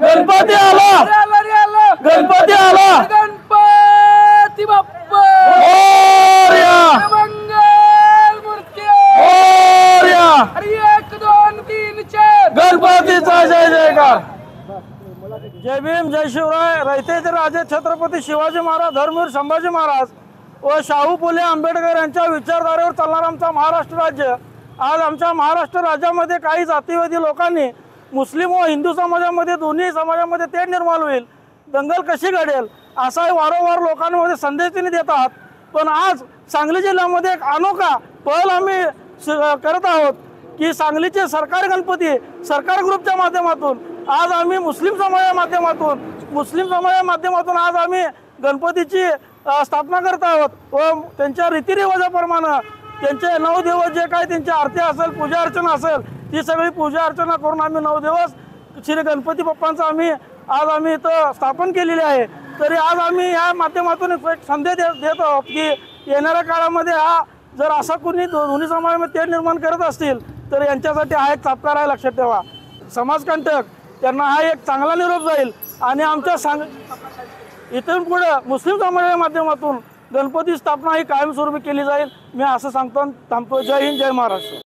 गणपती आला, गणपती आला, गणपती बाप्पा मोरया, मंगल मूर्ती मोरया, अरे 1 2 3 4 गणपतीचा जय जयकार। जय भीम, जय शिवराय। रयतेचे राजे छत्रपती शिवाजी महाराज, धर्मवीर संभाजी महाराज व शाहू फुले आंबेडकर यांच्या विचारधारेवर चालणारा आमचा महाराष्ट्र राज्य, आज आमच्या महाराष्ट्र राज्यामध्ये काही जातीवादी लोकांनी मुस्लिम व हिंदू समाजामध्ये, दोन्ही समाजामध्ये तेढ निर्माण होईल, दंगल कशी घडेल असा वारंवार लोकांमध्ये संदेश त्यांनी देत आहात। पण आज सांगली जिल्ह्यामध्ये एक अनोखा पहल आम्ही करत आहोत की सांगलीचे सरकारी गणपती सरकार ग्रुपच्या माध्यमातून आज आम्ही मुस्लिम समाजाच्या माध्यमातून आज आम्ही गणपतीची स्थापना करत आहोत व त्यांच्या रीतिरिवाजाप्रमाणे त्यांचे 9 दिवस जे काही त्यांची आरती असेल, पूजा अर्चना असेल, ती सगळी पूजा अर्चना करून आम्ही 9 दिवस श्री गणपती बाप्पांचं आम्ही इथं स्थापन केलेली आहे। तरी आज आम्ही या माध्यमातून एक संदेश देत आहोत की येणाऱ्या काळामध्ये हा जर असा कोणी दोन्ही समाजामध्ये तेढ निर्माण करत असतील तर यांच्यासाठी हा एक चापकार आहे, लक्षात ठेवा। समाजकंटक त्यांना हा एक चांगला निरोप जाईल आणि आमच्या इथून पुढे मुस्लिम समाजाच्या माध्यमातून गणपती स्थापना ही कायमस्वरूपी केली जाईल। मी असं सांगतो, थांबतो। जय हिंद, जय महाराष्ट्र।